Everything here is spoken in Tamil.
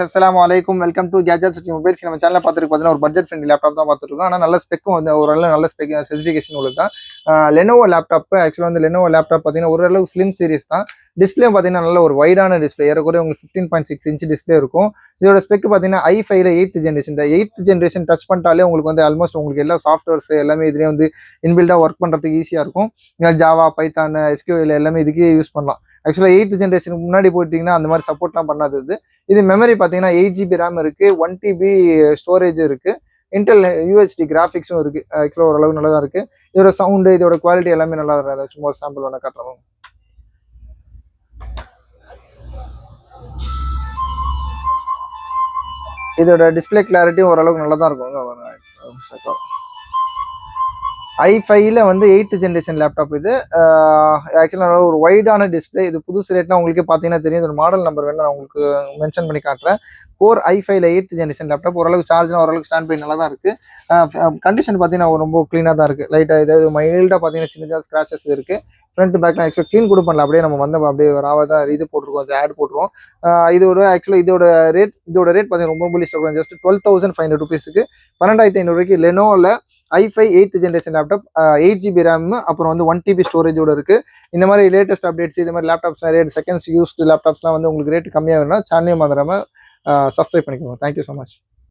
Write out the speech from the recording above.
அஸ்ஸலாமு அலைக்கும் வெல்கம் டு கேஜெட்ஸ் மொபைல்ஸ். நம்ம சேனல் பார்த்துட்டு பார்த்தீங்கன்னா ஒரு பட்ஜெட் ஃப்ரெண்ட்லி லேப்டாப் தான் பார்த்துருக்கோம். ஆனால் நல்ல ஸ்பெக்கும் வந்து ஓரளவு நல்ல ஸ்பெசிஃபிகேஷன் உள்ளது தான். லெனோவோ லேப்டாப் ஆக்சுவலாக வந்து லெனோவோ லேப்டாப் பார்த்தீங்கன்னா ஓரளவு ஸ்லிம் சீரிஸ் தான். டிஸ்பிளே பார்த்தீங்கன்னா நல்ல ஒரு வைடான டிஸ்பிளே, ஏறக்குறைய உங்களுக்கு 15.6 இன்ச் டிஸ்பிளே இருக்கும். இதோட ஸ்பெக் பார்த்தீங்கன்னா i5ல 8th ஜென்ரேஷன். இந்த 8th ஜென்ரேஷன் டச் பண்ணிட்டாலே உங்களுக்கு வந்து ஆல்மோஸ்ட் உங்களுக்கு எல்லா சாஃப்ட்வேர்ஸ் எல்லாமே இதுலேயே வந்து இன்பில்டாக ஒர்க் பண்ணுறதுக்கு ஈஸியாக இருக்கும். ஜாவா, பைத்தான், SQL எல்லாமே இதுக்கே யூஸ் பண்ணலாம். ஆக்சுவலாக 8th ஜென்ரேஷனுக்கு முன்னாடி போயிட்டீங்கன்னா அந்த மாதிரி சப்போர்ட்லாம் பண்ணாதது. இது மெமரி பார்த்தீங்கன்னா 8GB ரேம் இருக்குது, 1TB ஸ்டோரேஜ் இருக்குது, இன்டெல் UHD கிராஃபிக்ஸும் இருக்குது. ஆக்சுவலாக ஓரளவு நல்லா தான் இருக்குது. இதோட சவுண்டு, இதோட குவாலிட்டி எல்லாமே நல்லா இருக்கும். சும்மா ஒரு சாம்பிள் வேணா காட்டுறோம். இதோட டிஸ்பிளே கிளாரிட்டியும் ஓரளவுக்கு நல்லா தான் இருக்கும். i5ல வந்து 8th ஜென்ரேஷன் லேப்டாப் இது. ஆக்சுவலாக ஒரு வைடான டிஸ்பிளே. இது புதுசு ரேட்னா உங்களுக்கே பார்த்தீங்கன்னா தெரியும். இதோட மாடல் நம்பர் வேணும், நான் உங்களுக்கு மென்ஷன் பண்ணி காட்டுறேன். கோர் i5ல 8th ஜென்ரேஷன் லேப்டாப். ஓரளவுக்கு சார்ஜ்னா ஓரளவுக்கு ஸ்டாண்ட் பை நல்லா தான் இருக்குது. கண்டிஷன் பார்த்தீங்கன்னா ரொம்ப க்ளீனாக தான் இருக்குது. லைட்டாக ஏதாவது மைல்டாக பார்த்தீங்கன்னா சின்ன ஸ்க்ராச்சஸ் இருக்குது. ஃப்ரண்ட் பேக்லாம் ஆக்சுவலாக க்ளீன் கூட பண்ணல, அப்படியே நம்ம வந்து அப்படியே ராவாக தான் இது போட்டிருக்கோம், அது ஆட் போட்டுருவோம். இதோட ஆக்சுவலாக இதோட ரேட் பார்த்தீங்கன்னா ரொம்ப லிஸ்ட் ஜஸ்ட் 12,500 ருபீஸுக்கு 12,500 ரூபாய்க்கு லெனோவில் i5 8th generation laptop, 8GB RAM, அப்புறம் வந்து 1TB ஸ்டோரேஜோட இருக்குது. இந்த மாதிரி லேட்டஸ்ட் அப்டேட்ஸ், இது மாதிரி லேப்டாப்ஸ் நிறைய செகண்ட்ஸ் யூஸ்டு லேப்டாப்ஸ்லாம் வந்து உங்களுக்கு ரேட் கம்மியாக வேணும்னா சேனலையும் மறந்துடாமல் சப்ஸ்கிரைப் பண்ணிக்கோங்க. Thank you so much.